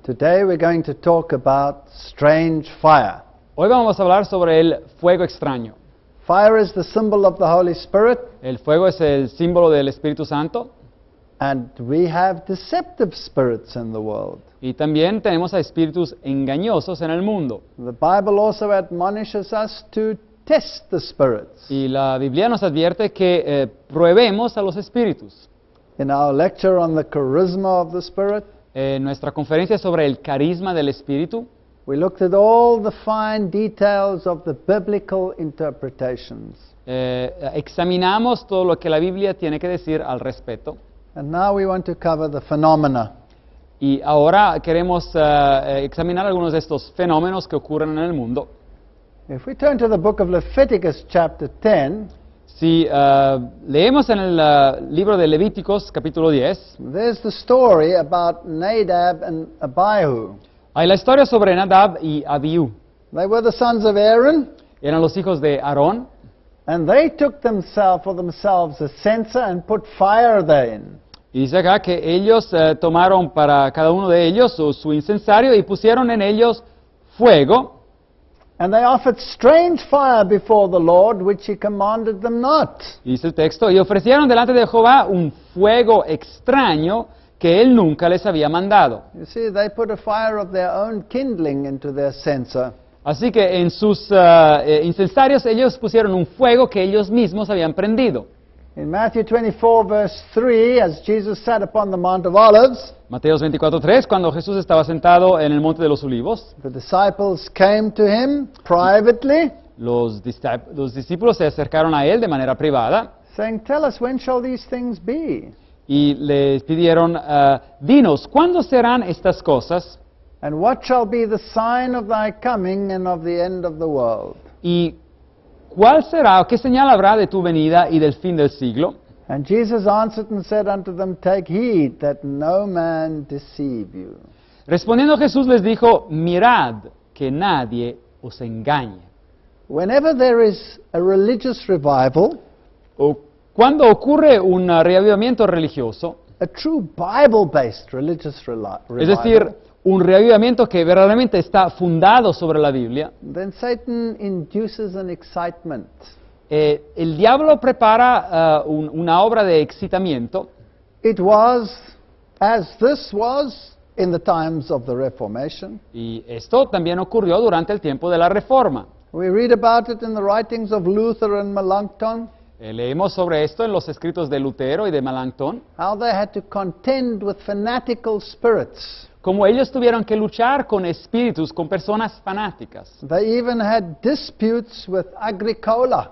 Today we're going to talk about strange fire. Hoy vamos a hablar sobre el fuego extraño. Fire is the symbol of the Holy Spirit, El fuego es el símbolo del Espíritu Santo and we have deceptive spirits in the world. y también tenemos a espíritus engañosos en el mundo. The Bible also admonishes us to test the spirits. Y la Biblia nos advierte que probemos a los espíritus. In our lecture on the charisma of the Spirit, En nuestra conferencia sobre el carisma del Espíritu, we looked at all the fine details of the biblical interpretations. examinamos todo lo que la Biblia tiene que decir al respecto. And now we want to cover the phenomena. Y ahora queremos examinar algunos de estos fenómenos que ocurren en el mundo. If we turn to the book of Leviticus chapter 10, Si leemos en el libro de Levíticos, capítulo 10, there's the story about Nadab and Abihu. hay la historia sobre Nadab y Abiú. They were the sons of Aaron, Eran los hijos de Aarón, and they took themselves a censer and put fire therein. y dice acá que ellos tomaron para cada uno de ellos su incensario y pusieron en ellos fuego, And they offered strange fire before the Lord, which he commanded them not. y dice el texto, y ofrecieron delante de Jehová un fuego extraño que él nunca les había mandado. You see, they put a fire of their own kindling into their censer. Así que en sus incensarios ellos pusieron un fuego que ellos mismos habían prendido. In Matthew 24, verse 3, as Jesus sat upon the Mount of Olives, Mateos 24:3, cuando Jesús estaba sentado en el Monte de los Olivos, the disciples came to him privately, los discípulos se acercaron a él de manera privada saying, "Tell us, when shall these things be? y le pidieron, dinos, ¿cuándo serán estas cosas? And what shall be the sign of thy coming and of the end of the world?" ¿Y cuál será o qué señal habrá de tu venida y del fin del siglo? And Jesus answered and said unto them, "Take heed that no man deceive you." Respondiendo Jesús les dijo, mirad que nadie os engañe. Whenever there is a religious revival, O cuando ocurre un reavivamiento religioso, a true Bible-based religious revival, es decir, un reavivamiento que verdaderamente está fundado sobre la Biblia, then Satan induces an excitement. el diablo prepara una obra de excitamiento. It was, as this was, in the times of the Reformation. Y esto también ocurrió durante el tiempo de la Reforma. We read about it in the writings of Luther and Melanchthon, Leemos sobre esto en los escritos de Lutero y de Melanchthon, how they had to contend with fanatical spirits. como ellos tuvieron que luchar con espíritus, con personas fanáticas. They even had disputes with Agricola.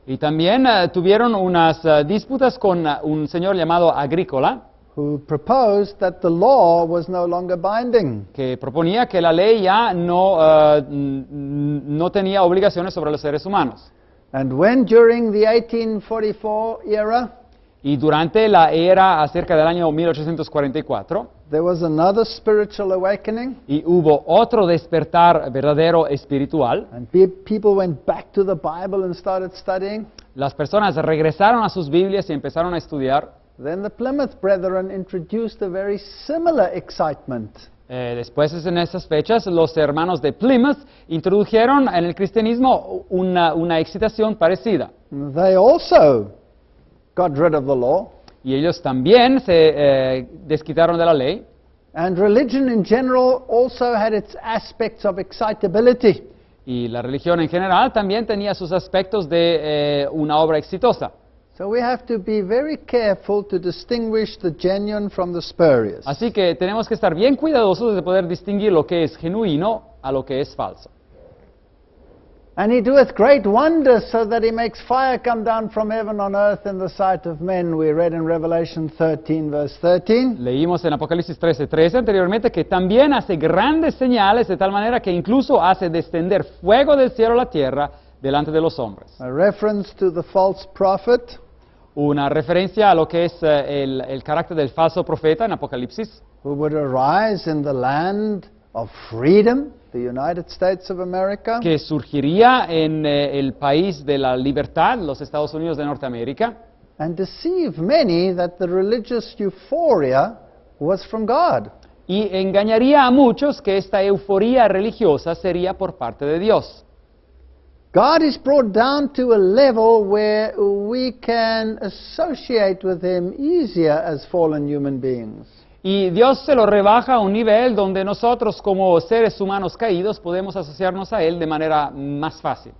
Y también tuvieron unas disputas con un señor llamado Agrícola, Who proposed that the law was no longer binding. que proponía que la ley ya no tenía obligaciones sobre los seres humanos. And when during the 1844 era, Y durante la era acerca del año 1844, there was another spiritual awakening, y hubo otro despertar verdadero espiritual, and people went back to the Bible and started studying, las personas regresaron a sus Biblias y empezaron a estudiar. then the Plymouth Brethren introduced a very similar excitement. Después, en esas fechas, los hermanos de Plymouth introdujeron en el cristianismo una excitación parecida. They also got rid of the law, Y ellos también se desquitaron de la ley. and religion in general also had its aspects of excitability. Y la religión en general también tenía sus aspectos de una obra exitosa. So we have to be very careful to distinguish the genuine from the spurious. Así que tenemos que estar bien cuidadosos de poder distinguir lo que es genuino a lo que es falso. And he doeth great wonders, so that he makes fire come down from heaven on earth in the sight of men. We read in Revelation 13, verse 13. Leímos en Apocalipsis 13:13 anteriormente que también hace grandes señales de tal manera que incluso hace descender fuego del cielo a la tierra delante de los hombres. A reference to the false prophet. Una referencia a lo que es el carácter del falso profeta en Apocalipsis, Who would arise in the land of freedom, the United States of America. que surgiría en el país de la libertad, los Estados Unidos de Norteamérica, And deceive many that the religious euphoria was from God. y engañaría a muchos que esta euforía religiosa sería por parte de Dios. God is brought down to a level where we can associate with Him easier as fallen human beings. Y Dios se lo rebaja a un nivel donde nosotros como seres humanos caídos podemos asociarnos a Él de manera más fácil.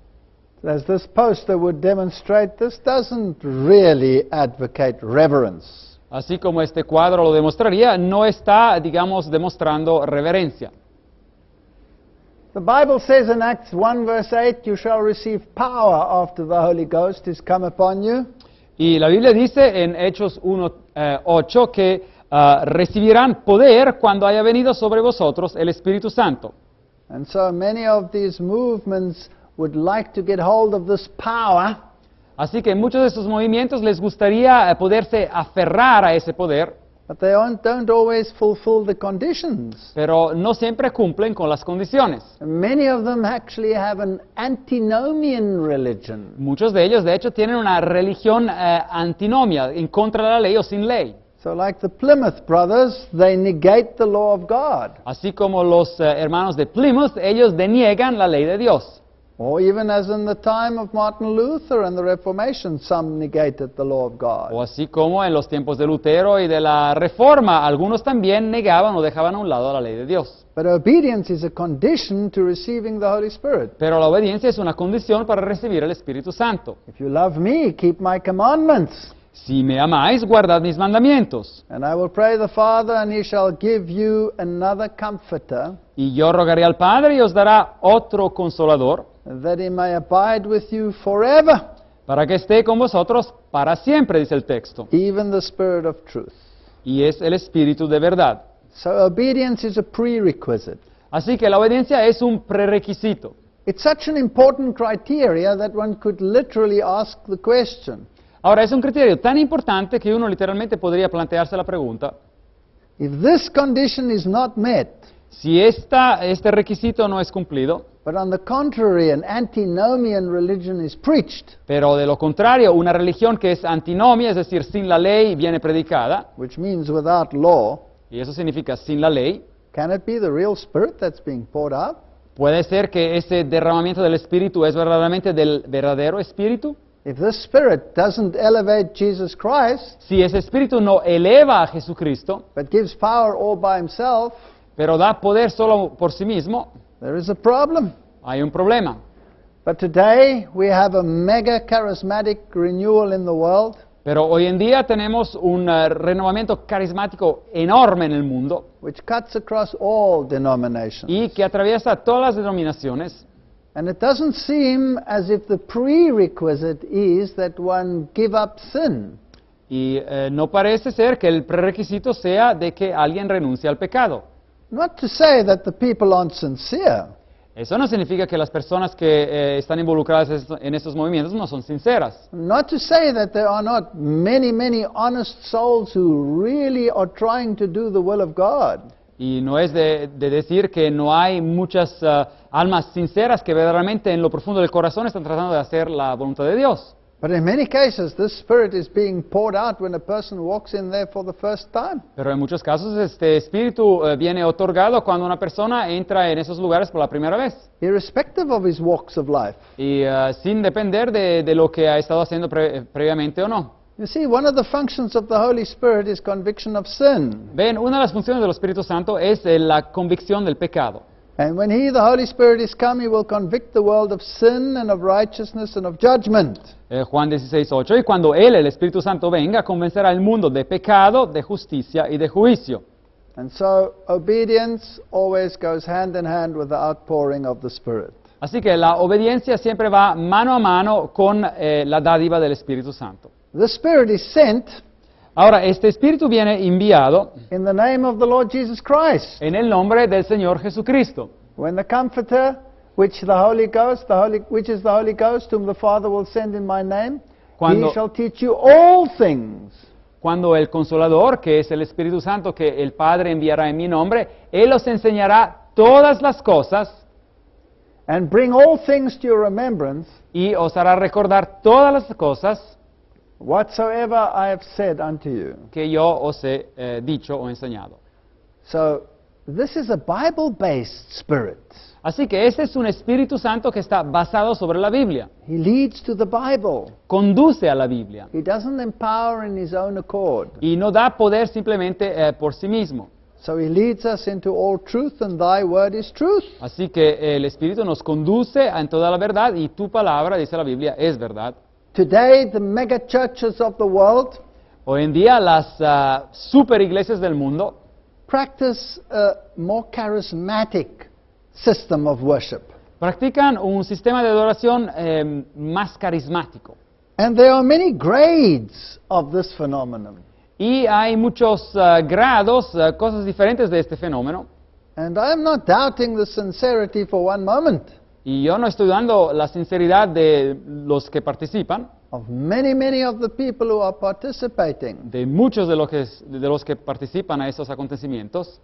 As this poster would demonstrate, this doesn't really advocate reverence. Así como este cuadro lo demostraría, no está, digamos, demostrando reverencia. The Bible says in Acts 1 verse 8, you shall receive power after the Holy Ghost is come upon you. Y la Biblia dice en Hechos 1:8 que recibirán poder cuando haya venido sobre vosotros el Espíritu Santo. And so many of these movements would like to get hold of this power, Así que en muchos de estos movimientos les gustaría poderse aferrar a ese poder, but they don't always fulfill the conditions. pero no siempre cumplen con las condiciones. Many of them actually have an antinomian religion. Muchos de ellos, de hecho, tienen una religión antinomia, en contra de la ley o sin ley. So like the Plymouth Brothers, they negate the law of God. Así como los hermanos de Plymouth, ellos deniegan la ley de Dios. Or even as in the time of Martin Luther and the Reformation, some negated the law of O God. así como en los tiempos de Lutero y de la Reforma, algunos también negaban o dejaban a un lado la ley de Dios. But obedience is a condition to receiving the Holy Spirit. Pero la obediencia es una condición para recibir el Espíritu Santo. If you love me, keep my commandments. Si me amáis, guardad mis mandamientos. And I will pray the Father, and He shall give you another comforter, Y yo rogaré al Padre y os dará otro consolador, that He may abide with you forever, para que esté con vosotros para siempre, dice el texto. even the Spirit of truth. Y es el Espíritu de verdad. So obedience is a prerequisite. Así que la obediencia es un prerequisito. It's such an important criteria that one could literally ask the question, Ahora, es un criterio tan importante que uno literalmente podría plantearse la pregunta: if this condition is not met, si este requisito no es cumplido, but on the contrary, an antinomian religion is preached, pero de lo contrario, una religión que es antinomia, es decir, sin la ley, viene predicada, which means without law, y eso significa sin la ley, can it be the real Spirit that's being poured out? puede ser que ese derramamiento del Espíritu es verdaderamente del verdadero Espíritu. If this Spirit doesn't elevate Jesus Christ, Si ese Espíritu no eleva a Jesucristo, but gives power all by Himself, pero da poder solo por sí mismo, there is a problem. hay un problema. But today we have a mega charismatic renewal in the world, Pero hoy en día tenemos un renovamiento carismático enorme en el mundo which cuts across all denominations. y que atraviesa todas las denominaciones. And it doesn't seem as if the prerequisite is that one give up sin. Y no parece ser que el prerequisito sea de que alguien renuncie al pecado. Not to say that the people aren't sincere, Eso no significa que las personas que están involucradas en estos movimientos no son sinceras. not to say that there are not many, many honest souls who really are trying to do the will of God. Y no es de decir que no hay muchas almas sinceras que verdaderamente en lo profundo del corazón están tratando de hacer la voluntad de Dios. But in many cases, this Spirit is being poured out when a person walks in there for the first time. Pero en muchos casos este espíritu viene otorgado cuando una persona entra en esos lugares por la primera vez. Irrespective of his walks of life. Y sin depender de lo que ha estado haciendo previamente o no. You see, one of the functions of the Holy Spirit is conviction of sin. Ven, una de las funciones del Espíritu Santo es la convicción del pecado. And when He, the Holy Spirit, is come, He will convict the world of sin and of righteousness and of judgment. Juan 16:8, y cuando Él, el Espíritu Santo, venga, convencerá al mundo de pecado, de justicia y de juicio. And so obedience always goes hand in hand with the outpouring of the Spirit. Así que la obediencia siempre va mano a mano con la dádiva del Espíritu Santo. The Spirit is sent Ahora, este Espíritu viene enviado in the name of the Lord Jesus Christ. en el nombre del Señor Jesucristo. When the Comforter, which is the Holy Ghost, whom the Father will send in my name, Cuando- He shall teach you all things. Cuando el Consolador, que es el Espíritu Santo que el Padre enviará en mi nombre, Él os enseñará todas las cosas And bring all things to your remembrance, y os hará recordar todas las cosas whatsoever I have said unto you. que yo os he dicho o enseñado. So this is a Bible-based Spirit. Así que ese es un Espíritu Santo que está basado sobre la Biblia. He leads to the Bible. Conduce a la Biblia. He doesn't empower in his own accord. Y no da poder simplemente por sí mismo. So he leads us into all truth, and thy word is truth. Así que el Espíritu nos conduce en toda la verdad y tu palabra, dice la Biblia, es verdad. Today, the mega churches of the world Hoy en día las super iglesias del mundo practice a more charismatic system of worship. practican un sistema de adoración más carismático. And there are many grades of this phenomenon. Y hay muchos grados, cosas diferentes de este fenómeno. And I am not doubting the sincerity for one moment Y yo no estoy dando la sinceridad de los que participan, of many of the people who are participating. de muchos de los que participan a estos acontecimientos.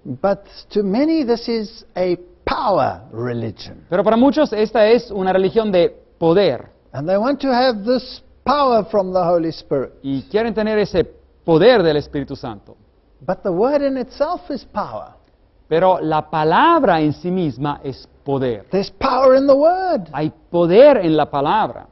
But to many, this is a power religion. Pero para muchos esta es una religión de poder. And they want to have this power from the Holy Spirit. Y quieren tener ese poder del Espíritu Santo. But the word in itself is power. Pero la palabra en sí misma es poder. There's power in the word. Hay poder en la palabra.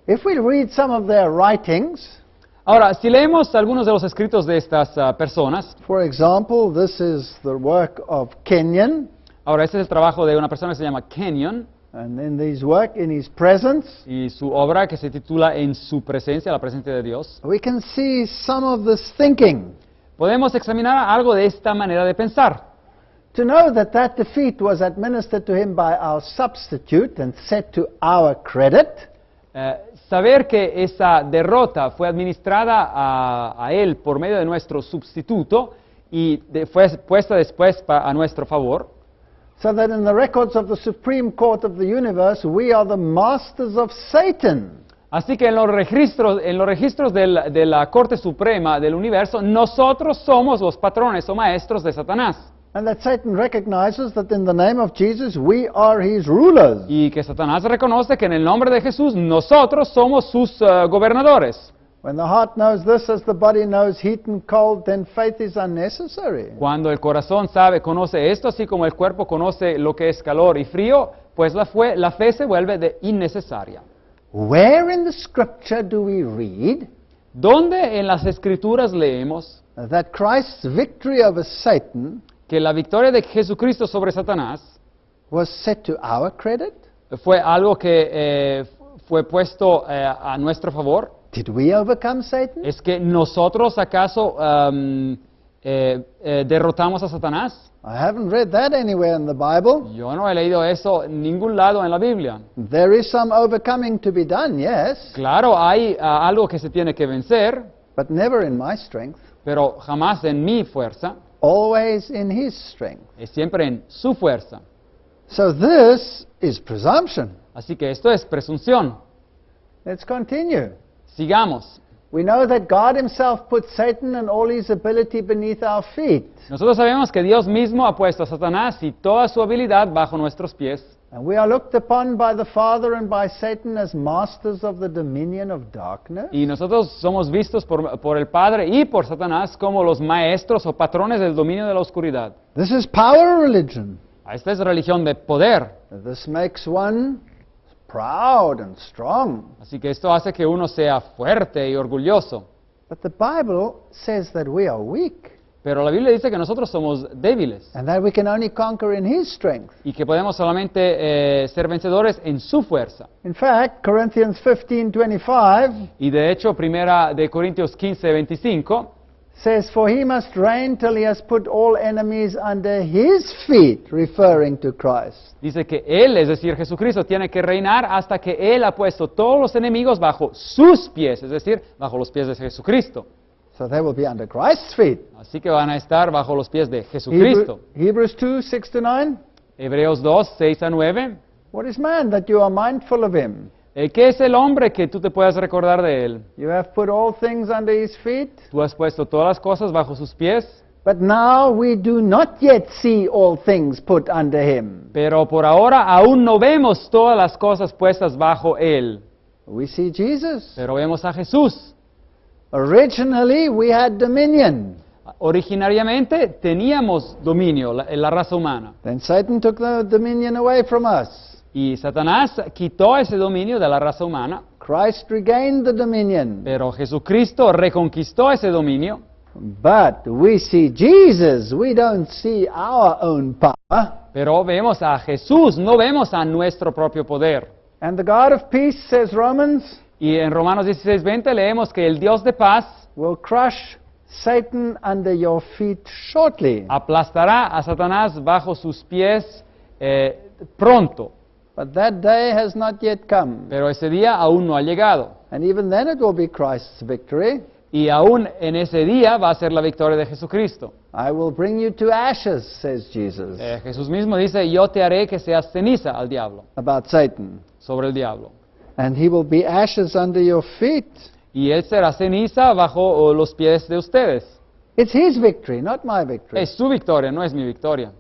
If we read some of their writings, Ahora, si leemos algunos de los escritos de estas personas, for example, this is the work of Kenyon, ahora este es el trabajo de una persona que se llama Kenyon, and in his work, in his presence, y su obra que se titula En su presencia, la presencia de Dios, we can see some of this thinking. podemos examinar algo de esta manera de pensar. To know that that defeat was administered to him by our substitute and set to our credit, Saber que esa derrota fue administrada a él por medio de nuestro sustituto y fue puesta después a nuestro favor, so that in the records of the Supreme Court of the universe, we are the masters of Satan. así que en los registros de la Corte Suprema del Universo, nosotros somos los patrones o maestros de Satanás. And that Satan recognizes that in the name of Jesus, we are his rulers. Y que Satanás reconoce que en el nombre de Jesús nosotros somos sus gobernadores. When the heart knows this as the body knows heat and cold, then faith is unnecessary. Cuando el corazón conoce esto, así como el cuerpo conoce lo que es calor y frío, pues la fe se vuelve innecesaria. Where in the scripture do we read ¿Dónde en las Escrituras leemos that Christ's victory over Satan que la victoria de Jesucristo sobre Satanás was set to our credit? fue algo que fue puesto a nuestro favor? Did we overcome Satan? ¿Es que nosotros acaso derrotamos a Satanás? I haven't read that anywhere in the Bible. Yo no he leído eso en ningún lado en la Biblia. There is some overcoming to be done, yes, Claro, hay algo que se tiene que vencer, but never in my strength, pero jamás en mi fuerza, always in his strength. es siempre en su fuerza. So this is presumption. Así que esto es presunción. Let's continue. Sigamos. We know that God himself put Satan and all his ability beneath our feet. Nosotros sabemos que Dios mismo ha puesto a Satanás y toda su habilidad bajo nuestros pies. And we are looked upon by the Father and by Satan as masters of the dominion of darkness. Y nosotros somos vistos por el Padre y por Satanás como los maestros o patrones del dominio de la oscuridad. This is power religion. Esta es religión de poder. This makes one proud and strong. Así que esto hace que uno sea fuerte y orgulloso. But the Bible says that we are weak Pero la Biblia dice que nosotros somos débiles and that we can only conquer in his strength. y que podemos solamente ser vencedores en su fuerza. In fact, Corinthians 15:25 Y de hecho, primera de Corintios 15:25, says, "For he must reign till he has put all enemies under his feet," referring to Christ. dice que Él, es decir, Jesucristo, tiene que reinar hasta que Él ha puesto todos los enemigos bajo sus pies, es decir, bajo los pies de Jesucristo. So they will be under Christ's feet. Así que van a estar bajo los pies de Jesucristo. Hebrews 2:6-9. Hebreos 2, 6 a 9. What is man that you are mindful of him? ¿Qué es el hombre que tú te puedas recordar de él? You have put all things under his feet. Tú has puesto todas las cosas bajo sus pies, But now we do not yet see all things put under him. pero por ahora aún no vemos todas las cosas puestas bajo él. We see Jesus. Pero vemos a Jesús. Originally we had dominion. originariamente teníamos dominio, la raza humana. Then Satan took the dominion away from us. Y Satanás quitó ese dominio de la raza humana, Christ regained the dominion. pero Jesucristo reconquistó ese dominio. But we see Jesus. We don't see our own power. Pero vemos a Jesús, no vemos a nuestro propio poder. And the God of peace, says Romans, Y en Romanos 16:20 leemos que el Dios de paz will crush Satan under your feet shortly. aplastará a Satanás bajo sus pies pronto. But that day has not yet come. Pero ese día aún no ha llegado. And even then it will be Christ's victory. Y aún en ese día va a ser la victoria de Jesucristo. I will bring you to ashes, says Jesus, Jesús mismo dice, yo te haré que seas ceniza al diablo, about Satan. sobre el diablo. And he will be ashes under your feet. Y él será ceniza bajo los pies de ustedes. It's his victory, not my victory. Es su victoria, no es mi victoria.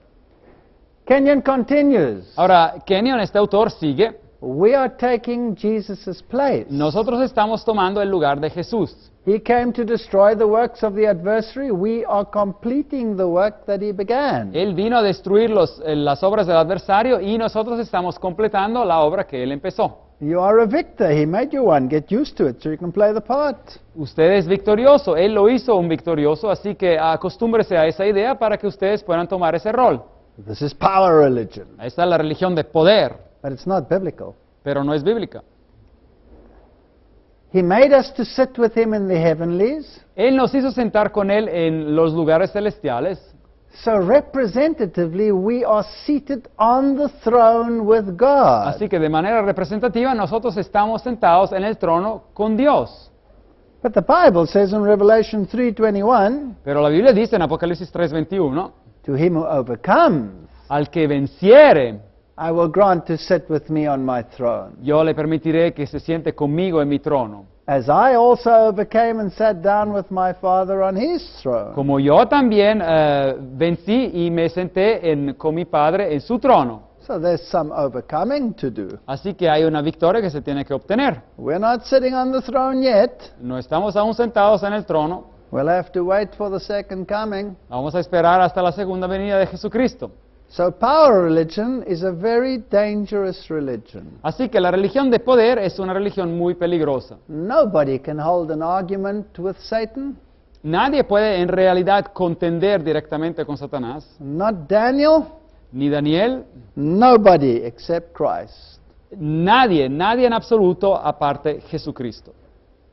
Kenyon continues. Ahora, Kenyon, este autor, sigue. We are taking Jesus' place. Nosotros estamos tomando el lugar de Jesús. He came to destroy the works of the adversary. We are completing the work that he began. Él vino a destruir las obras del adversario y nosotros estamos completando la obra que él empezó. You are a victor. He made you one. Get used to it so you can play the part. Usted es victorioso, él lo hizo un victorioso, así que acostúmbrese a esa idea para que ustedes puedan tomar ese rol. This is power religion, Esta es la religión de poder, but it's not biblical. pero no es bíblica. He made us to sit with him in the heavenlies. Él nos hizo sentar con él en los lugares celestiales. So representatively, we are seated on the throne with God. Así que de manera representativa nosotros estamos sentados en el trono con Dios. But the Bible says in Revelation 3:21, Pero la Biblia dice en Apocalipsis 3:21, to him who overcomes, al que venciere, I will grant to sit with me on my throne. yo le permitiré que se siente conmigo en mi trono. As I also overcame and sat down with my Father on his throne. Como yo también vencí y me senté con mi Padre en su trono. So there's some overcoming to do. Así que hay una victoria que se tiene que obtener. We're not sitting on the throne yet. No estamos aún sentados en el trono. We'll have to wait for the second coming. Vamos a esperar hasta la segunda venida de Jesucristo. So power religion is a very dangerous religion. Así que la religión de poder es una religión muy peligrosa. Nobody can hold an argument with Satan. Nadie puede en realidad contender directamente con Satanás. Not Daniel. Ni Daniel, Nobody except Christ. nadie en absoluto aparte Jesucristo.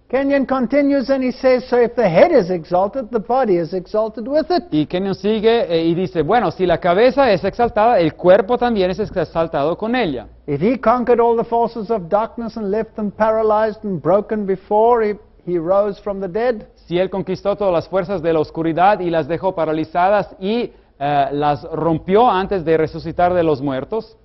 Kenyon continues and he says, so if the head is exalted, the body is exalted with it. Y Kenyon sigue y dice, bueno, si la cabeza es exaltada, el cuerpo también es exaltado con ella. If he conquered all the forces of darkness and left them paralyzed and broken before he rose from the dead, Si él conquistó todas las fuerzas de la oscuridad y las dejó paralizadas y las rompió antes de resucitar de los muertos,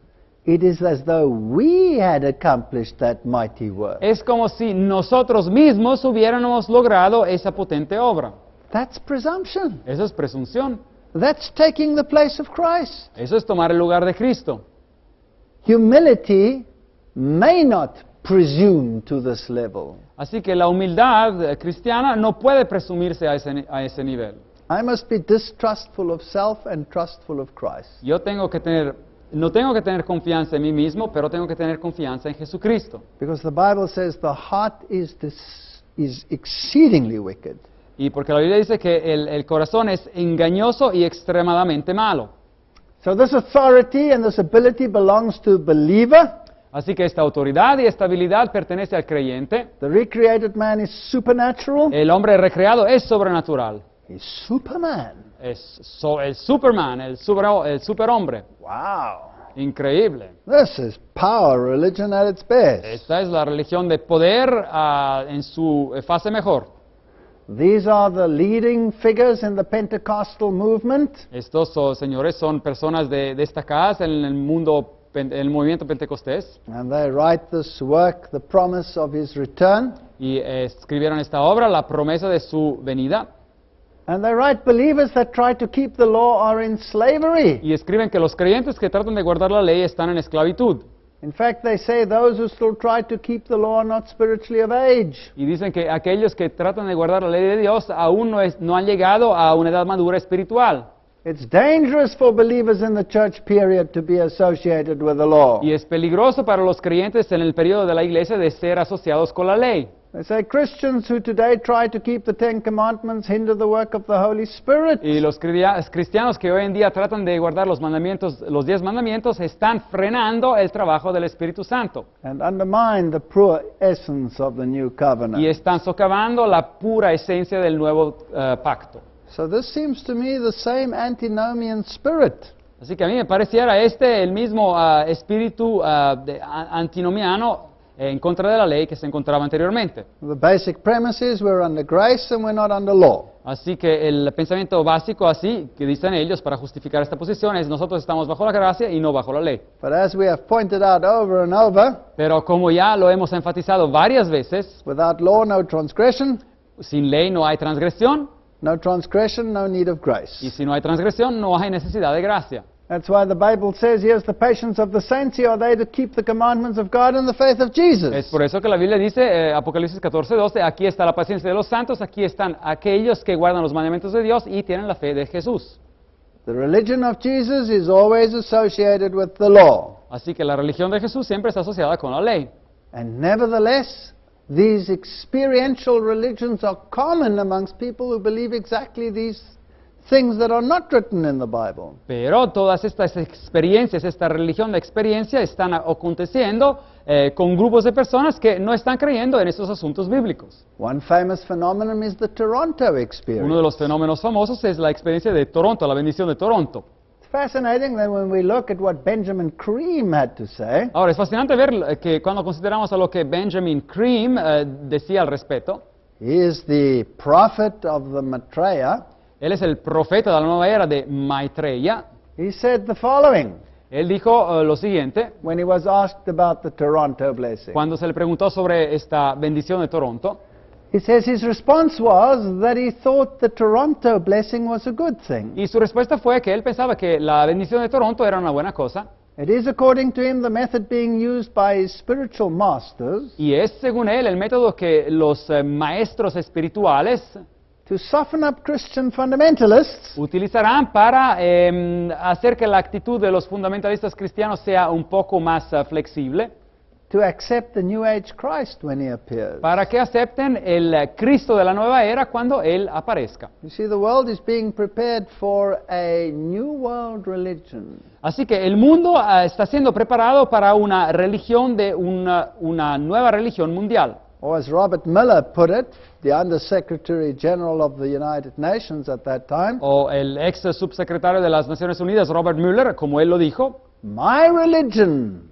it is as though we had accomplished that mighty work. es como si nosotros mismos hubiéramos logrado esa potente obra. That's presumption. Eso es presunción. That's taking the place of Christ. Eso es tomar el lugar de Cristo. Humility may not presume to this level. Así que la humildad cristiana no puede presumirse a ese nivel. I must be distrustful of self and trustful of Christ. Yo no tengo que tener confianza en mí mismo, pero tengo que tener confianza en Jesucristo. Because the Bible says the heart is exceedingly wicked. Y porque la Biblia dice que el corazón es engañoso y extremadamente malo. So this authority and this ability belongs to the believer. Así que esta autoridad y esta habilidad pertenece al creyente. The recreated man is supernatural. El hombre recreado es sobrenatural. He's Superman. Es el Superman, el superhombre. Wow. Increíble. This is power religion at its best. Esta es la religión de poder en su fase mejor. These are the leading figures in the Pentecostal movement. Estos señores son personas destacadas en el movimiento pentecostés. And they write this work, the promise of his return. Y escribieron esta obra, la promesa de su venida. And they write believers that try to keep the law are in slavery. Y escriben que los creyentes que tratan de guardar la ley están en esclavitud. In fact, they say those who still try to keep the law are not spiritually of age. Y dicen que aquellos que tratan de guardar la ley de Dios aún no han llegado a una edad madura espiritual. It's dangerous for believers in the church period to be associated with the law. Y es peligroso para los creyentes en el periodo de la iglesia de ser asociados con la ley. They say Christians who today try to keep the Ten Commandments hinder the work of the Holy Spirit. Y los cristianos que hoy en día tratan de guardar los 10 mandamientos, están frenando el trabajo del Espíritu Santo. And undermine the pure essence of the new covenant. Y están socavando la pura esencia del nuevo pacto. So this seems to me the same antinomian spirit. Así que a mí me pareciera el mismo espíritu antinomiano en contra de la ley que se encontraba anteriormente. The basic premise is we're under grace and we're not under law. Así que el pensamiento básico así que dicen ellos para justificar esta posición es nosotros estamos bajo la gracia y no bajo la ley. But as we have pointed out over and over, Pero como ya lo hemos enfatizado varias veces, without law, no transgression. sin ley no hay transgresión No transgression, no need of grace. y si no hay transgresión no hay necesidad de gracia. That's why the Bible says, here's the patience of the saints, here are they to keep the commandments of God and the faith of Jesus. Es por eso que la Biblia dice, Apocalipsis 14:12, aquí está la paciencia de los santos, aquí están aquellos que guardan los mandamientos de Dios y tienen la fe de Jesús. The religion of Jesus is always associated with the law. Así que la religión de Jesús siempre está asociada con la ley. And nevertheless, these experiential religions are common amongst people who believe exactly these things that are not written in the Bible. Pero todas estas experiencias, esta religión de experiencia están aconteciendo con grupos de personas que no están creyendo en estos asuntos bíblicos. One famous phenomenon is the Toronto experience. Uno de los fenómenos famosos es la experiencia de Toronto, la bendición de Toronto. It's fascinating that when we look at what Benjamin Cream had to say, Ahora, es fascinante ver que cuando consideramos a lo que Benjamin Cream decía al respecto, he is the prophet of the Maitreya. él es el profeta de la nueva era de Maitreya. He said the following Él dijo lo siguiente, when he was asked about the Toronto blessing. cuando se le preguntó sobre esta bendición de Toronto. He says his response was that he thought the Toronto blessing was a good thing. Y su respuesta fue que él pensaba que la bendición de Toronto era una buena cosa. It is, according to him, the method being used by his spiritual masters Y es, según él, el método que los maestros espirituales to soften up Christian fundamentalists utilizarán para hacer que la actitud de los fundamentalistas cristianos sea un poco más flexible, to accept the New Age Christ when he appears. para que acepten el Cristo de la nueva era cuando Él aparezca. You see, the world is being prepared for a new world religion. Así que el mundo está siendo preparado para una religión una nueva religión mundial. Or as Robert Miller put it, the Under-Secretary General of the United Nations at that time, O el ex subsecretario de las Naciones Unidas, Robert Mueller, como él lo dijo, my religion,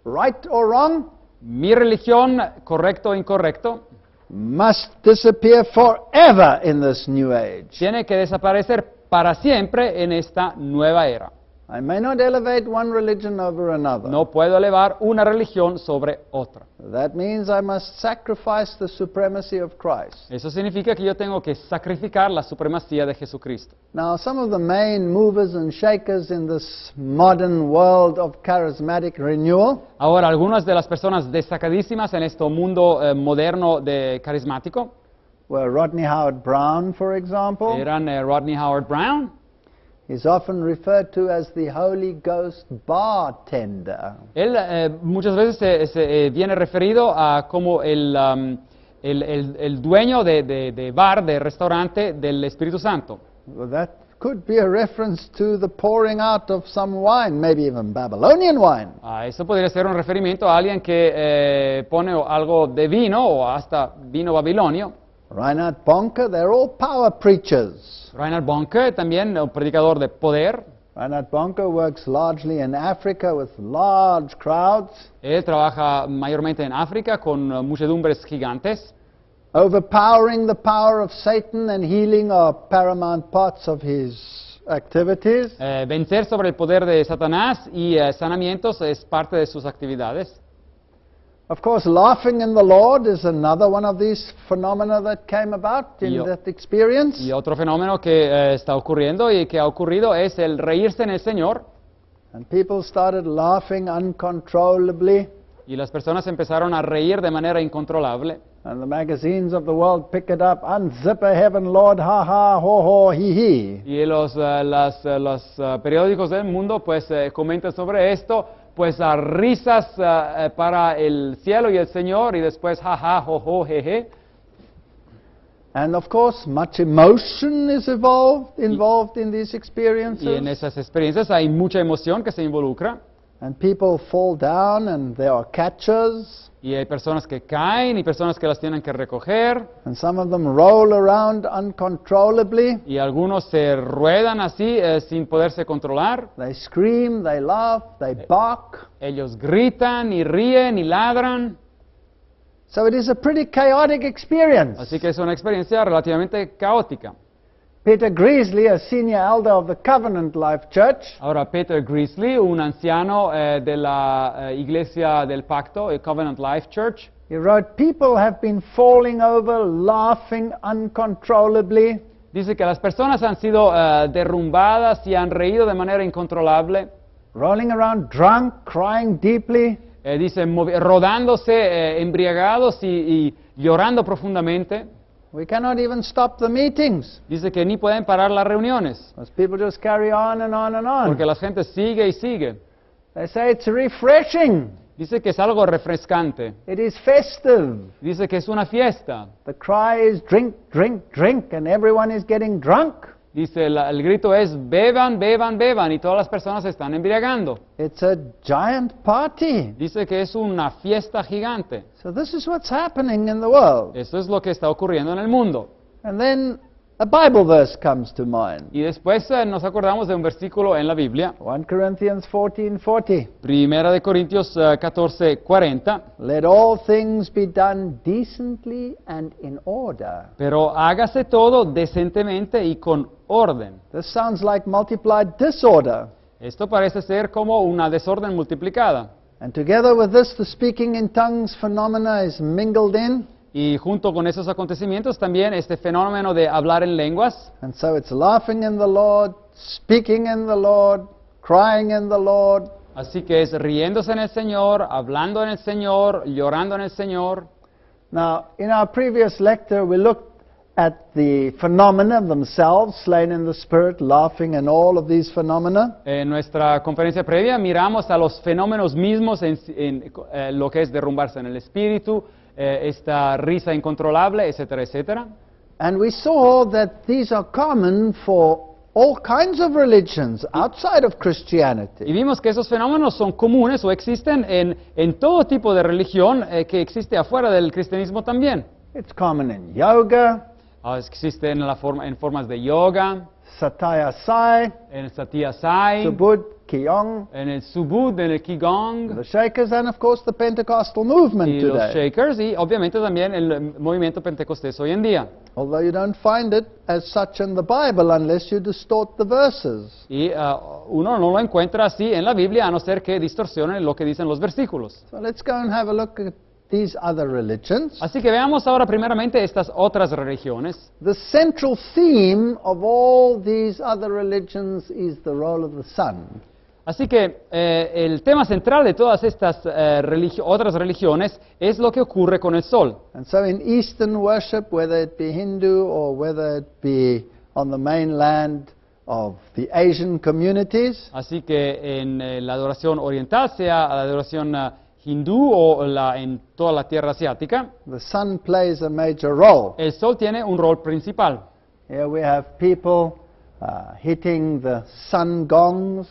right or wrong, mi religión, correcto o incorrecto, must disappear forever in this new age. tiene que desaparecer para siempre en esta nueva era. I may not elevate one religion over another. No puedo elevar una religión sobre otra. That means I must sacrifice the supremacy of Christ. Eso significa que yo tengo que sacrificar la supremacía de Jesucristo. Now, some of the main movers and shakers in this modern world of charismatic renewal Ahora, algunas de las personas destacadísimas en este mundo moderno de carismático were Rodney Howard Brown, for example. eran Rodney Howard Brown. He's often referred to as the Holy Ghost bartender. Él muchas veces se viene referido a como el dueño de bar, de restaurante del Espíritu Santo. Well, that could be a reference to the pouring out of some wine, maybe even Babylonian wine. Eso podría ser un referimiento a alguien que pone algo de vino o hasta vino babilonio. Reinhard Bonke, they're all power preachers. Reinhard Bonke, también un predicador de poder. Reinhard Bonke works largely in Africa with large crowds, Él trabaja mayormente en África con muchedumbres gigantes. overpowering the power of Satan and healing are paramount parts of his activities. Vencer sobre el poder de Satanás y sanamientos es parte de sus actividades. Of course, laughing in the Lord is another one of these phenomena that came about in Yo- that experience. Y otro fenómeno que está ocurriendo y que ha ocurrido es el reírse en el Señor. And people started laughing uncontrollably. Y las personas empezaron a reír de manera incontrolable. And the magazines of the world pick it up. Unzip a heaven, Lord, ha ha, ho ho, he he. Y los periódicos del mundo pues comentan sobre esto, pues a risas para el cielo y el Señor, y después jaja, jojo, jeje. And of course, much emotion is involved in these experiences. Y en esas experiencias hay mucha emoción que se involucra. And people fall down and there are catchers. Y hay personas que caen y personas que las tienen que recoger. And some of them roll around uncontrollably. Y algunos se ruedan así sin poderse controlar. They scream, they laugh, they bark. Ellos gritan y ríen y ladran. So it is a pretty chaotic experience. Así que es una experiencia relativamente caótica. Peter Greasley, a senior elder of the Covenant Life Church, Ahora Peter Greasley, un anciano de la Iglesia del Pacto, Covenant Life Church, he wrote, "People have been falling over, laughing uncontrollably. dice que las personas han sido derrumbadas y han reído de manera incontrolable. Rolling around drunk, crying deeply. Dice rodándose, embriagados y llorando profundamente. We cannot even stop the meetings. Dice que ni pueden parar las reuniones, Because people just carry on and on and porque on. la gente sigue y sigue. They say it's refreshing. Dice que es algo refrescante. It is festive. Dice que es una fiesta. The cry is drink, drink, drink, and everyone is getting drunk. Dice, el grito es beban, beban, beban, y todas las personas se están embriagando. It's a giant party. Dice que es una fiesta gigante. So this is what's happening in the world. Eso es lo que está ocurriendo en el mundo. And then a Bible verse comes to mind. Y después nos acordamos de un versículo en la Biblia, 1 Corinthians 14:40. Primera de Corintios 14:40. Let all things be done decently and in order. Pero hágase todo decentemente y con orden. This sounds like multiplied disorder. Esto parece ser como una desorden multiplicada. And together with this, the speaking in tongues phenomena is mingled in. Y junto con esos acontecimientos también este fenómeno de hablar en lenguas. And so it's laughing in the Lord, speaking in the Lord, crying in the Lord. Así que es riéndose en el Señor, hablando en el Señor, llorando en el Señor. Now, in our previous lecture, we looked at the phenomena themselves, slain in the spirit, laughing, and all of these phenomena. En nuestra conferencia previa miramos a los fenómenos mismos en lo que es derrumbarse en el espíritu, esta risa incontrolable, etcétera, etcétera. And we saw that these are common for all kinds of religions outside of Y Christianity. vimos que esos fenómenos son comunes o existen en todo tipo de religión que existe afuera del cristianismo también. It's common in yoga, Existe en formas de yoga, Satya Sai, en el Satya Sai, Subud, Qigong, en el Subud, en el Qigong, the Shakers, and of course the Pentecostal movement y los today. Shakers, y obviamente también el movimiento pentecostés hoy en día. Although you don't find it as such in the Bible unless you distort the verses. Y uno no lo encuentra así en la Biblia a no ser que distorsionen lo que dicen los versículos. So let's go and have a look at these other religions. Así que veamos ahora primeramente estas otras religiones. The central theme of all these other religions is the role of the sun. Así que el tema central de todas estas otras religiones es lo que ocurre con el sol. And so in Eastern worship, whether it be Hindu or whether it be on the mainland of the Asian communities, Así que en la adoración oriental, sea la adoración hindú o en toda la tierra asiática, the sun plays a major role. el sol tiene un rol principal. Here we have people hitting the sun gongs,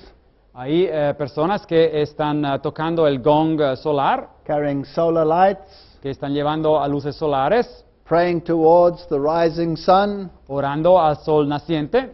Hay personas que están tocando el gong solar, carrying solar lights, que están llevando a luces solares, praying towards the rising sun. orando al sol naciente.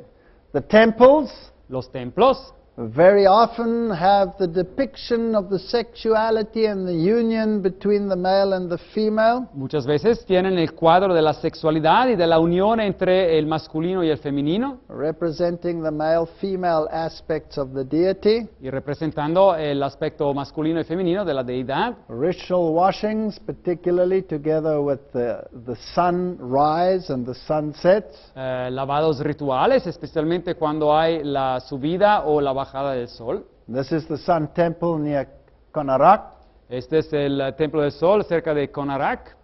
The temples Los templos very often have the depiction of the sexuality and the union between the male and the female. muchas veces tienen el cuadro de la sexualidad y de la unión entre el masculino y el femenino, Representing the male-female aspects of the deity. y representando el aspecto masculino y femenino de la deidad. Ritual washings, particularly together with the sunrise and the sunsets. Lavados rituales, especialmente cuando hay la subida o la bajada del sol. This is the Sun Temple near Konarak. Este es el Templo del Sol cerca de Konarak.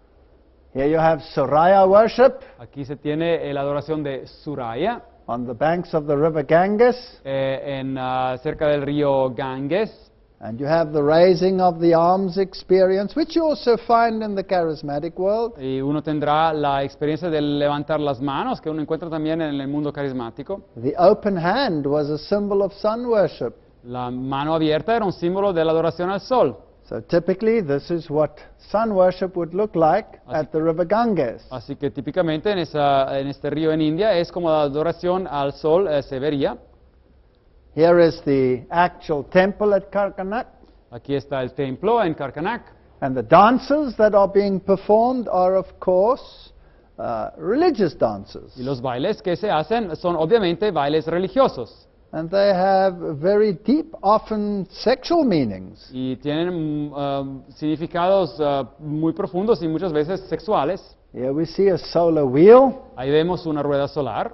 Here you have Suraya worship Aquí se tiene la adoración de Suraya, on the banks of the river Ganges. cerca del río Ganges. And you have the raising of the arms experience, which you also find in the charismatic world. Y uno tendrá la experiencia de levantar las manos, que uno encuentra también en el mundo carismático. The open hand was a symbol of sun worship. La mano abierta era un símbolo de la adoración al sol. So typically, this is what sun worship would look like at the river Ganges. Así que típicamente en este río en India es como la adoración al sol se vería. Here is the actual temple at Karkanak. Aquí está el templo en Karkanak. And the dances that are being performed are, of course, religious dances. Y los bailes que se hacen son obviamente bailes religiosos. And they have very deep, often sexual meanings. Y tienen significados muy profundos y muchas veces sexuales. Here we see a solar wheel. Ahí vemos una rueda solar.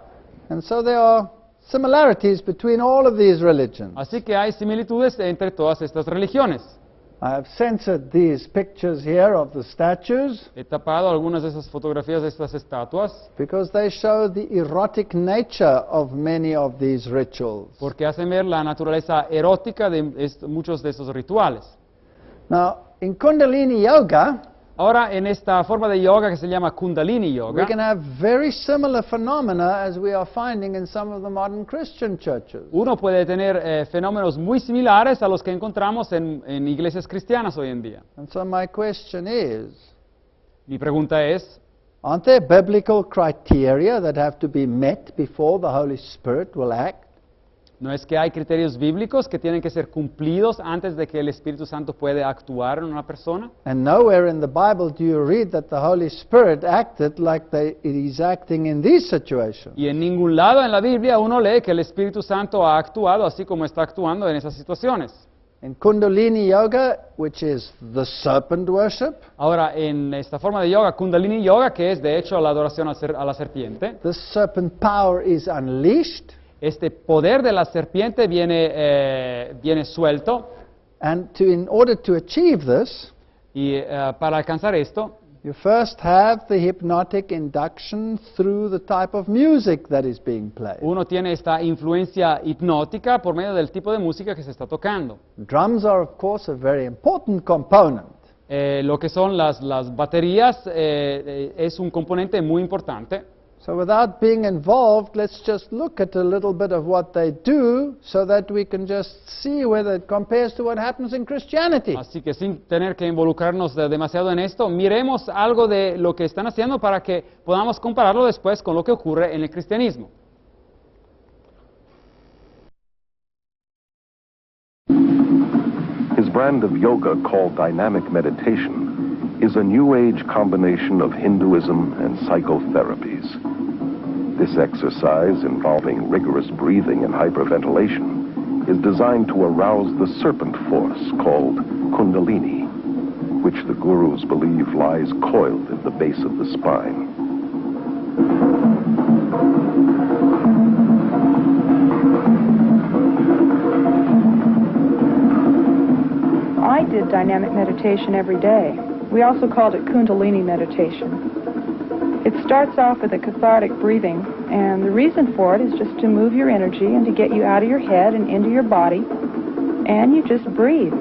And so there are similarities between all of these religions. Así que hay similitudes entre todas estas religiones. I have censored these pictures here of the statues He tapado algunas de esas fotografías de estas estatuas because they show the erotic nature of many of these rituals. porque hacen ver la naturaleza erótica de muchos de esos rituales. Now, in Kundalini Yoga, Ahora, en esta forma de yoga que se llama Kundalini we Yoga, can have very similar phenomena as we are finding in some of the modern Christian churches. uno puede tener fenómenos muy similares a los que encontramos en iglesias cristianas hoy en día. And so my question is, Mi pregunta es, aren't there biblical criteria that have to be met before the Holy Spirit will act? ¿no es que hay criterios bíblicos que tienen que ser cumplidos antes de que el Espíritu Santo puede actuar en una persona? And nowhere in the Bible do you read that the Holy Spirit acted like he's acting in these situations. Y en ningún lado en la Biblia uno lee que el Espíritu Santo ha actuado así como está actuando en esas situaciones. In Kundalini Yoga, which is the serpent worship, Ahora, en esta forma de yoga, Kundalini Yoga, que es de hecho la adoración a la serpiente, the serpent power is unleashed, este poder de la serpiente viene suelto, and in order to achieve this, y para alcanzar esto, you first have the hypnotic induction through the type of music that is being played. uno tiene esta influencia hipnótica por medio del tipo de música que se está tocando. Drums are, of course, a very important component. Lo que son las baterías es un componente muy importante. So without being involved, let's just look at a little bit of what they do so that we can just see whether it compares to what happens in Christianity. Así que sin tener que involucrarnos demasiado en esto, miremos algo de lo que están haciendo para que podamos compararlo después con lo que ocurre en el cristianismo. His brand of yoga, called dynamic meditation, is a new age combination of Hinduism and psychotherapies. This exercise, involving rigorous breathing and hyperventilation, is designed to arouse the serpent force called Kundalini, which the gurus believe lies coiled at the base of the spine. I did dynamic meditation every day. We also called it Kundalini meditation. It starts off with a cathartic breathing, and the reason for it is just to move your energy and to get you out of your head and into your body, and you just breathe.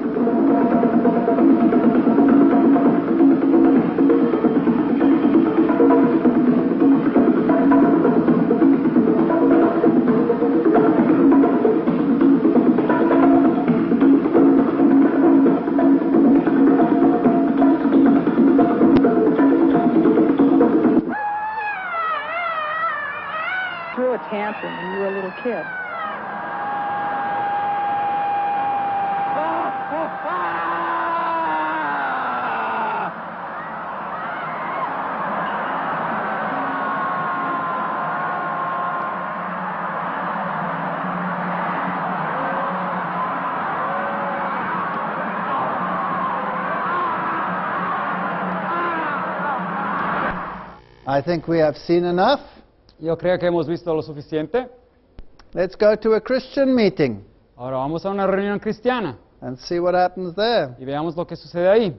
Threw a tantrum when you were a little kid. I think we have seen enough. Yo creo que hemos visto lo suficiente. Let's go to a Christian meeting. Ahora vamos a una reunión cristiana and see what happens there. y veamos lo que sucede ahí.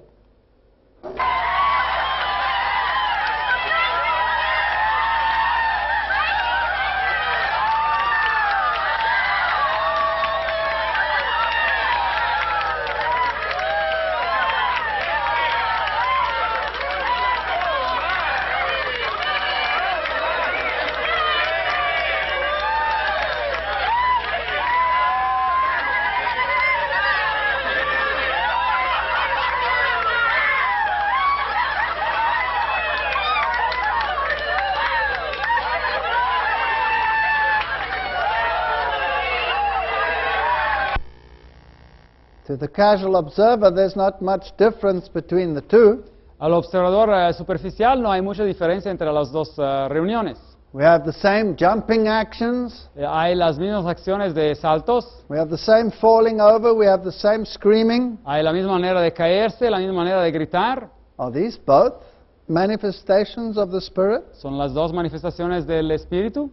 To the casual observer, there's not much difference between the two. Al observador superficial no hay mucha diferencia entre las dos reuniones. We have the same jumping actions, Hay las mismas acciones de saltos, we have the same falling over, we have the same screaming. hay la misma manera de caerse, la misma manera de gritar. Are these both manifestations of the Spirit? Son las dos manifestaciones del Espíritu.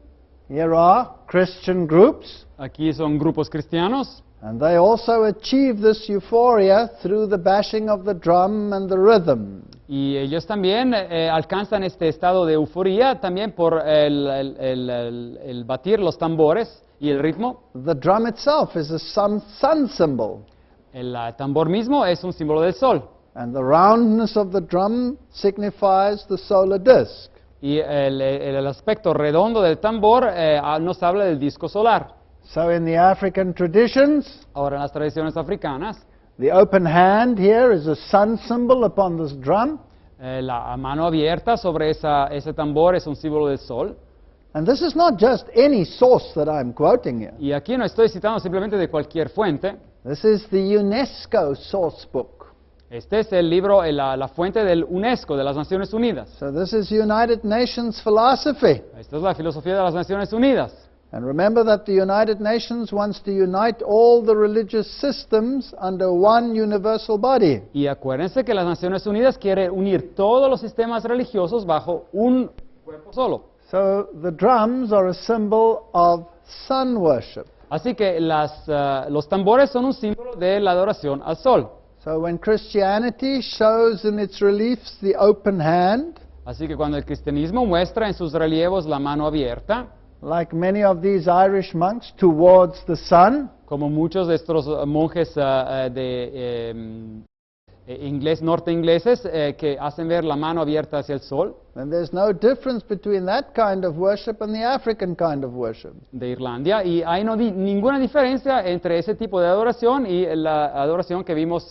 Here are Christian groups, Aquí son grupos cristianos. and they also achieve this euphoria through the bashing of the drum and the rhythm. Y ellos también alcanzan este estado de euforía también por el batir los tambores y el ritmo. The drum itself is a sun symbol, El tambor mismo es un símbolo del sol. and the roundness of the drum signifies the solar disk. Y el aspecto redondo del tambor nos habla del disco solar. So in the African traditions, Ahora en las tradiciones africanas, the open hand here is a sun symbol upon this drum, la mano abierta sobre ese tambor es un símbolo del sol. and this is not just any source that I'm quoting here. Y aquí no estoy citando simplemente de cualquier fuente. This is the UNESCO source book. Este es el libro, la fuente del UNESCO, de las Naciones Unidas. So this is United Nations philosophy. Esta es la filosofía de las Naciones Unidas. And remember that the United Nations wants to unite all the religious systems under one universal body. Y acuérdense que las Naciones Unidas quiere unir todos los sistemas religiosos bajo un cuerpo solo. So the drums are a symbol of sun worship. Así que los tambores son un símbolo de la adoración al sol. So when Christianity shows in its reliefs the open hand, Así que cuando el cristianismo muestra en sus relieves la mano abierta, like many of these Irish monks, towards the sun, como muchos de estos monjes norte ingleses que hacen ver la mano abierta hacia el sol then there's no difference between that kind of worship and the African kind of worship. de Irlanda, y hay ninguna diferencia entre ese tipo de adoración y la adoración que vimos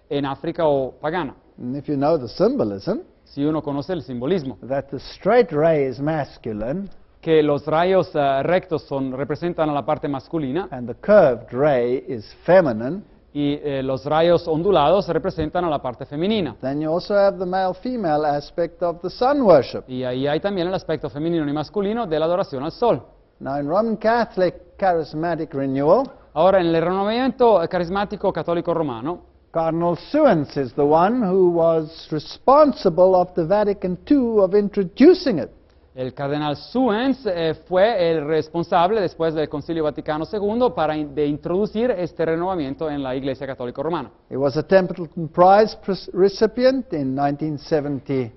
en África o pagana, And if you know the symbolism, si uno conoce el simbolismo, that the straight ray is masculine que los rayos rectos representan a la parte masculina and the curved ray is feminine, y los rayos ondulados representan a la parte femenina. then you also have the male-female aspect of the sun worship. Y ahí hay también el aspecto femenino y masculino de la adoración al sol. Now in Roman Catholic charismatic renewal, Ahora, en el renovamiento carismático católico romano, Cardinal Suens is the one who was responsible of the Vatican II of introducing it. el cardenal Suens fue el responsable, después del Concilio Vaticano II, de introducir este renovamiento en la Iglesia Católica Romana. He was a Templeton Prize recipient in 1976.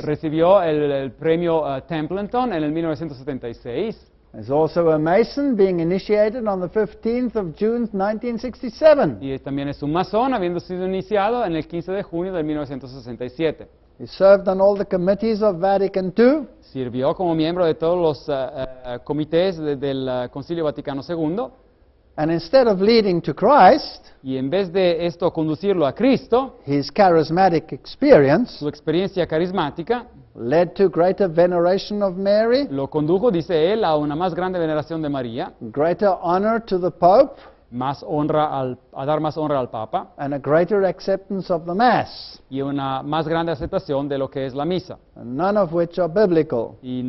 Recibió el premio Templeton en el 1976. He's also a Mason, being initiated on the 15th of June 1967. Y también es un masón, habiendo sido iniciado en el 15 de junio de 1967. He served on all the committees of Vatican II. Sirvió como miembro de todos los comités del Concilio Vaticano II. And instead of leading to Christ, Y en vez de esto conducirlo a Cristo, his charismatic experience su experiencia carismática led to greater veneration of Mary, lo condujo, dice él, a una más grande veneración de María, greater honor to the Pope, a dar más honra al Papa and a greater acceptance of the Mass, y una más grande aceptación de lo que es la misa. and none of which are biblical. Y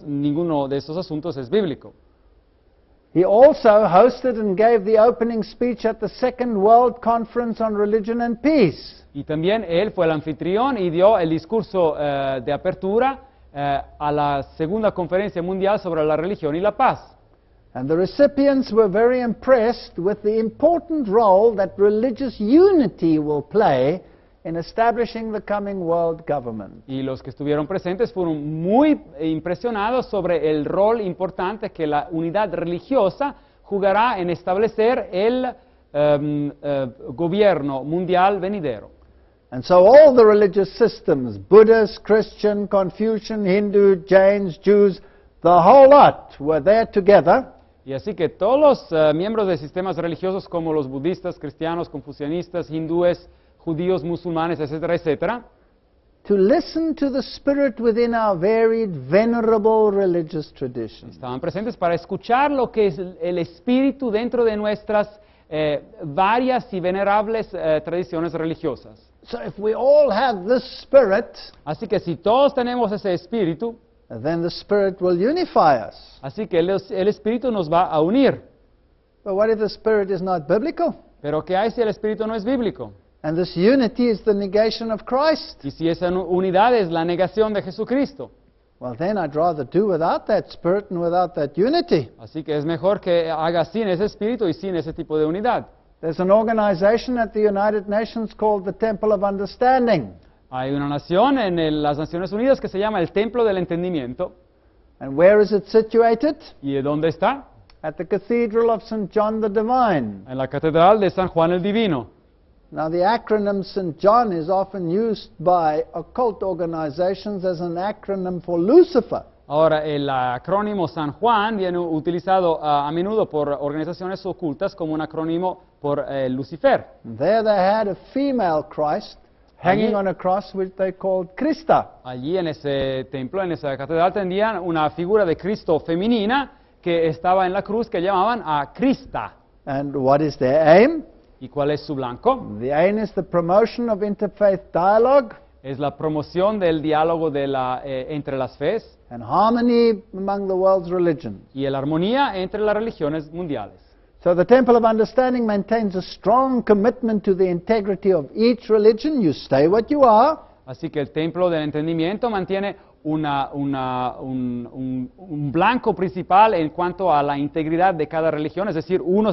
ninguno de estos asuntos es bíblico. He also hosted and gave the opening speech at the Second World Conference on Religion and Peace. Y también él fue el anfitrión y dio el discurso de apertura a la Segunda Conferencia Mundial sobre la Religión y la Paz. And the recipients were very impressed with the important role that religious unity will play in establishing the coming world government. Y los que estuvieron presentes fueron muy impresionados sobre el rol importante que la unidad religiosa jugará en establecer el gobierno mundial venidero. And so all the religious systems, Buddhist, Christian, Confucian, Hindu, Jains, Jews, the whole lot were there together. Y así que todos los miembros de sistemas religiosos como los budistas, cristianos, confucianistas, hindúes, judíos, musulmanes, etcétera, etcétera, to listen to the spirit within our varied, venerable religious traditions. estaban presentes para escuchar lo que es el espíritu dentro de nuestras varias y venerables tradiciones religiosas. So if we all have this spirit, Así que si todos tenemos ese espíritu, then the Spirit will unify us. así que el espíritu nos va a unir. But what if the Spirit is not biblical? Pero ¿qué hay si el espíritu no es bíblico? And this unity is the negation of Christ? Y si esa unidad es la negación de Jesucristo. Well, then I'd rather do without that Spirit and without that unity. Así que es mejor que haga sin ese espíritu y sin ese tipo de unidad. There's an organization at the United Nations called the Temple of Understanding. Hay una nación en las Naciones Unidas que se llama el Templo del Entendimiento. And where is it situated? ¿Y dónde está? At the Cathedral of St. John the Divine. En la Catedral de San Juan el Divino. Now, the acronym St. John is often used by occult organizations as an acronym for Lucifer. Ahora, el acrónimo San Juan viene utilizado a menudo por organizaciones ocultas como un acrónimo por Lucifer. And there they had a female Christ hanging Allí- on a cross which they called Christa. Allí en ese templo, en esa catedral, tendrían una figura de Cristo femenina que estaba en la cruz que llamaban a Crista. And what is their aim? ¿Y cuál es su blanco? The aim is the promotion of interfaith dialogue Es la promoción del diálogo entre las fes and harmony among the world's religions. y la armonía entre las religiones mundiales. So the Temple of Understanding maintains a strong commitment to the integrity of each religion. You stay what you are, Así que el templo del entendimiento mantiene un blanco principal en cuanto a la integridad de cada religión, es decir, uno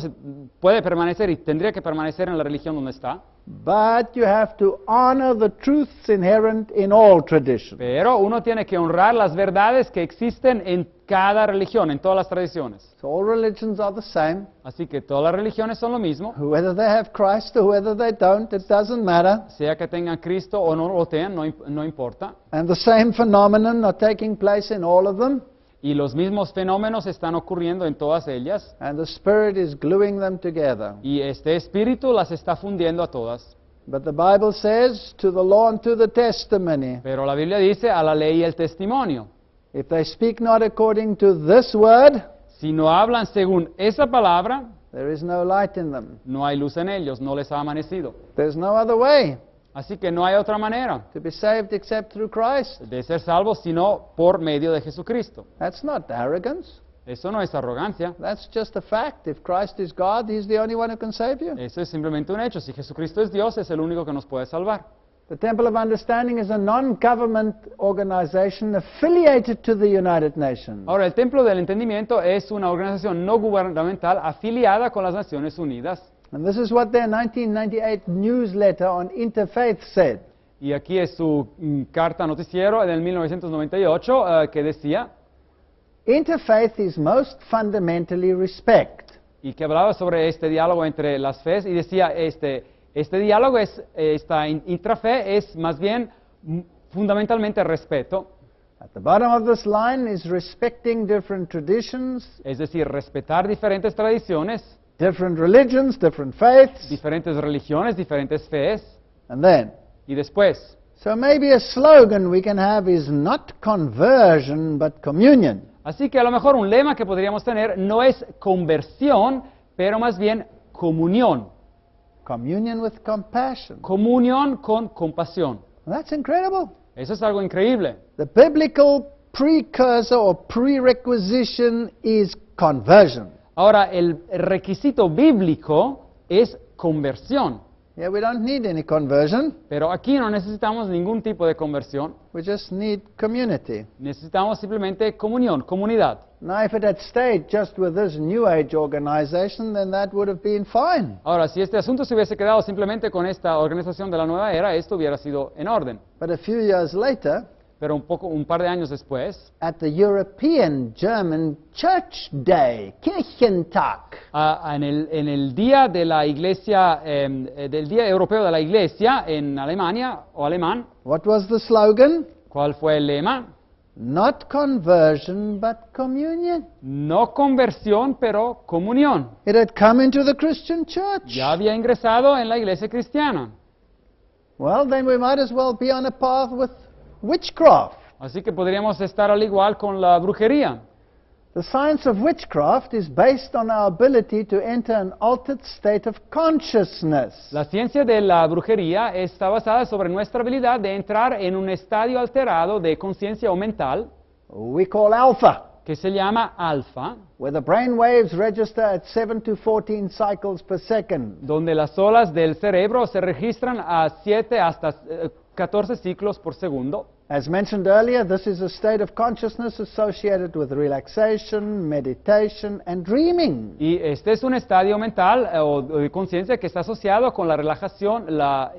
puede permanecer y tendría que permanecer en la religión donde está, but you have to honor the truths inherent in all traditions. pero uno tiene que honrar las verdades que existen en cada religión, en todas las tradiciones. So all religions are the same. Así que todas las religiones son lo mismo, Whether they have Christ or whether they don't, it doesn't matter. sea que tengan Cristo o no lo tengan, no importa. And the same phenomenon are taking place in all of them. Y los mismos fenómenos están ocurriendo en todas ellas, And the Spirit is gluing them together. y este espíritu las está fundiendo a todas. But the Bible says, to the law and to the testimony, Pero la Biblia dice a la ley y el testimonio. if they speak not according to this word, Si no hablan según esa palabra, there is no light in them. no hay luz en ellos, no les ha amanecido. There's no other way Así que no hay otra manera to be saved except through Christ. de ser salvos sino por medio de Jesucristo. That's not arrogance. Eso no es arrogancia, That's just a fact. If Christ is God, He's the only one who can save you. eso es simplemente un hecho. Si Jesucristo es Dios, es el único que nos puede salvar. The Temple of Understanding is a non-government organization affiliated to the United Nations. Ahora, el Templo del Entendimiento es una organización no gubernamental afiliada con las Naciones Unidas. And this is what their 1998 newsletter on interfaith said. Y aquí es su carta noticiero del 1998 que decía, Interfaith is most fundamentally respect. y que hablaba sobre este diálogo entre las fes, y decía, este diálogo, esta intrafe es más bien fundamentalmente respeto, At the bottom of this line is respecting different traditions, es decir, respetar diferentes tradiciones, different religions, different faiths, diferentes religiones, diferentes fes, and then. y después, So maybe a slogan we can have is not conversion, but communion. así que a lo mejor un lema que podríamos tener no es conversión, pero más bien comunión, Communion with compassion. comunión con compasión. That's incredible. Eso es algo increíble. The biblical precursor or prerequisition is conversion. Ahora, el requisito bíblico es conversión. Here we don't need any conversion. Pero aquí no necesitamos ningún tipo de conversión, We just need community. necesitamos simplemente comunión, comunidad. Now, if it had stayed just with this New Age organization, then that would have been fine. Ahora, si este asunto se hubiese quedado simplemente con esta organización de la nueva era, esto hubiera sido en orden. But a few years later, Pero un par de años después, at the European German Church Day, Kirchentag, en el día de la iglesia, del Día Europeo de la Iglesia en Alemania, o alemán, what was the slogan? ¿cuál fue el lema? Not conversion, but communion. No conversión, pero comunión. It had come into the Christian church. Ya había ingresado en la iglesia cristiana. Well, then we might as well be on a path with witchcraft. Así que podríamos estar al igual con la brujería. The science of witchcraft is based on our ability to enter an altered state of consciousness. La ciencia de la brujería está basada sobre nuestra habilidad de entrar en un estadio alterado de conciencia o mental We call alpha, que se llama alfa, where the brain waves register at 7 to 14 cycles per second. donde las olas del cerebro se registran a 7 hasta 14 ciclos por segundo. As mentioned earlier, this is a state of consciousness associated with relaxation, meditation, and dreaming. Y este es un estadio mental o de conciencia que está asociado con la relajación, la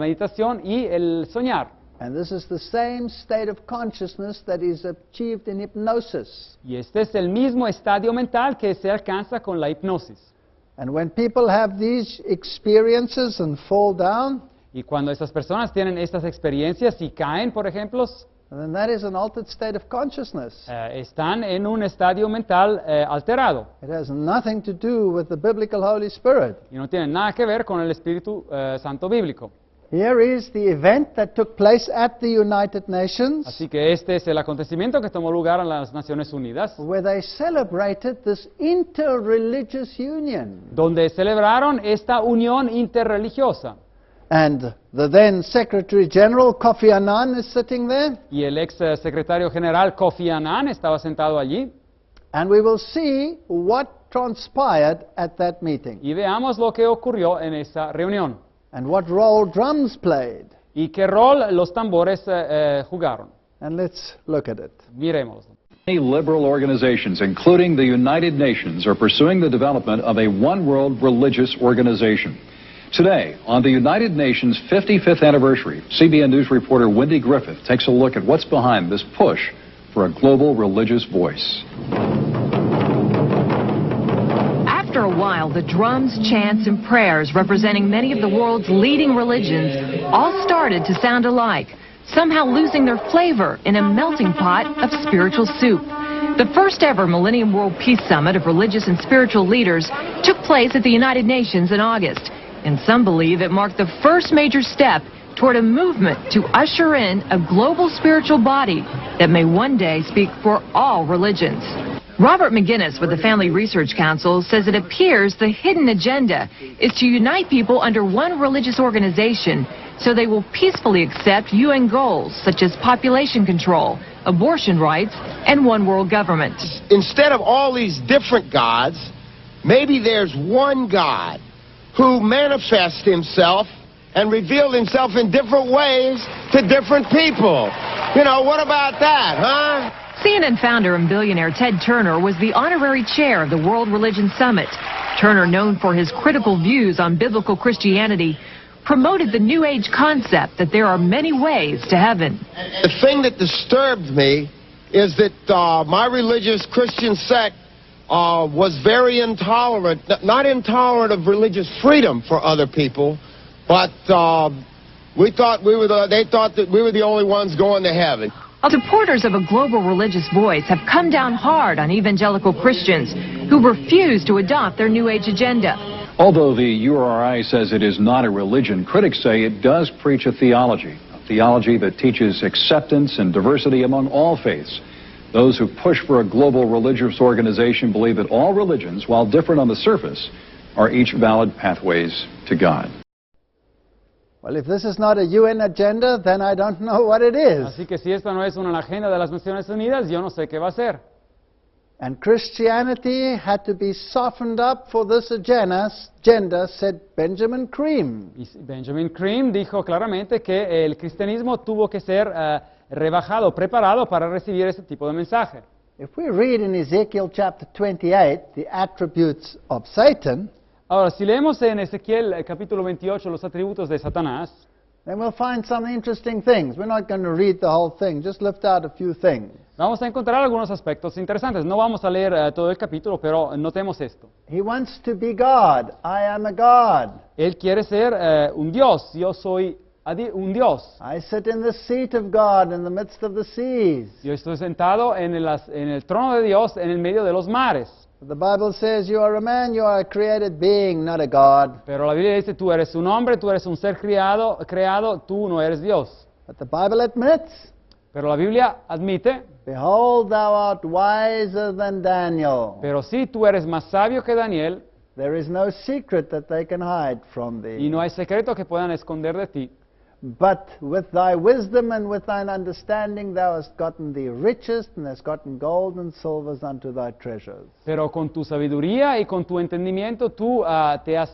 meditación y el soñar. And this is the same state of consciousness that is achieved in hypnosis. Y este es el mismo estadio mental que se alcanza con la hipnosis. And when people have these experiences and fall down, Y cuando estas personas tienen estas experiencias y caen, por ejemplo, then that is an altered state of consciousness. están en un estadio mental alterado. It has nothing to do with the biblical Holy Spirit. Y no tiene nada que ver con el Espíritu Santo bíblico. Here is the event that took place at the United Nations, Así que este es el acontecimiento que tomó lugar en las Naciones Unidas, where they celebrated this interreligious union. donde celebraron esta unión interreligiosa. And the then Secretary General, Kofi Annan, is sitting there. Y el ex secretario general Kofi Annan estaba sentado allí. And we will see what transpired at that meeting Y veamos lo que ocurrió en esa reunión. and what role drums played. Y qué rol los tambores jugaron. And let's look at it. Miremoslo. Many liberal organizations, including the United Nations, are pursuing the development of a one-world religious organization. Today, on the United Nations' 55th anniversary, CBN News reporter Wendy Griffith takes a look at what's behind this push for a global religious voice. After a while, the drums, chants, and prayers representing many of the world's leading religions all started to sound alike, somehow losing their flavor in a melting pot of spiritual soup. The first ever Millennium World Peace Summit of religious and spiritual leaders took place at the United Nations in August, and some believe it marked the first major step toward a movement to usher in a global spiritual body that may one day speak for all religions. Robert McGinnis with the Family Research Council says it appears the hidden agenda is to unite people under one religious organization so they will peacefully accept UN goals such as population control, abortion rights, and one world government. Instead of all these different gods, maybe there's one God who manifests himself and revealed himself in different ways to different people. You know, what about that, huh? CNN founder and billionaire Ted Turner was the honorary chair of the World Religion Summit. Turner, known for his critical views on biblical Christianity, promoted the New Age concept that there are many ways to heaven. The thing that disturbed me is that my religious Christian sect was very intolerant, not intolerant of religious freedom for other people, but they thought that we were the only ones going to heaven. Supporters of a global religious voice have come down hard on evangelical Christians who refuse to adopt their New Age agenda. Although the URI says it is not a religion, critics say it does preach a theology that teaches acceptance and diversity among all faiths. Those who push for a global religious organization believe that all religions, while different on the surface, are each valid pathways to God. Well, if this is not a UN agenda, then I don't know what it is. Así que si esta no es una agenda de las Naciones Unidas, yo no sé qué va a ser. And Christianity had to be softened up for this agenda, said Benjamin Creme. Y Benjamin Creme dijo claramente que el cristianismo tuvo que ser rebajado, preparado para recibir ese tipo de mensaje. If we read in Ezekiel chapter 28 the attributes of Satan, Ahora, si leemos en Ezequiel capítulo 28 los atributos de Satanás, then we'll find some interesting things. We're not going to read the whole thing, just lift out a few things. vamos a encontrar algunos aspectos interesantes. No vamos a leer todo el capítulo, pero notemos esto. He wants to be God. I am a God. Él quiere ser un Dios. Yo soy un Dios. I sit in the seat of God in the midst of the seas. Yo estoy sentado en el trono de Dios en el medio de los mares. The Bible says you are a man, you are a created being, not a God. Pero la Biblia dice, tú eres un hombre, tú eres un ser creado, tú no eres Dios. But the Bible admits, Pero la Biblia admite, behold, thou art wiser than Daniel. pero si tú eres más sabio que Daniel, There is no secret that they can hide from thee. y no hay secreto que puedan esconder de ti. But with thy wisdom and with thine understanding thou hast gotten the riches, and hast gotten gold and silvers unto thy treasures. Pero con tu sabiduría y con tu entendimiento tú te has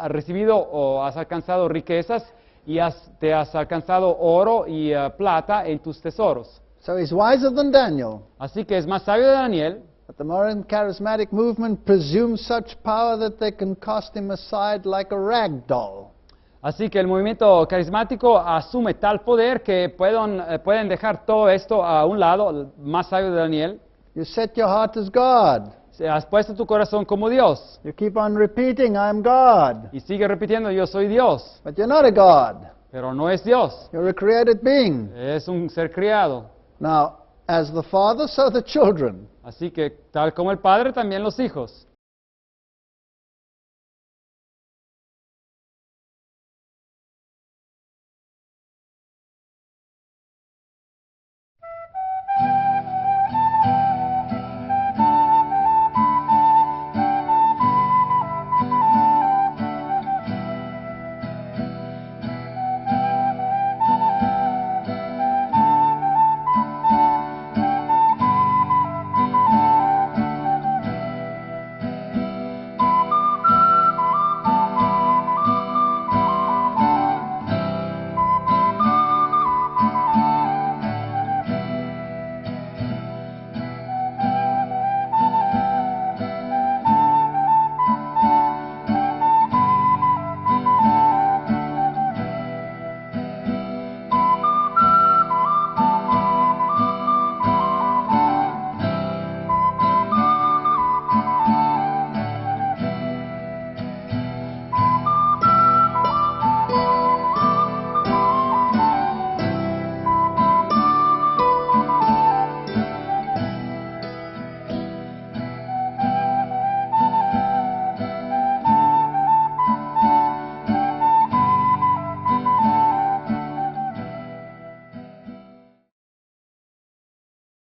recibido o has alcanzado riquezas y te has alcanzado oro y plata en tus tesoros. So he's wiser than Daniel. Así que es más sabio de Daniel, But the modern charismatic movement presumes such power that they can cast him aside like a rag doll. así que el movimiento carismático asume tal poder que pueden dejar todo esto a un lado, el más sabio de Daniel. You set your heart as God. Has puesto tu corazón como Dios You keep on repeating, I am God. y sigue repitiendo, yo soy Dios, But you're not a God. pero no es Dios, You're a created being. es un ser criado. Now, as the Father, so the children. Así que tal como el Padre, también los hijos.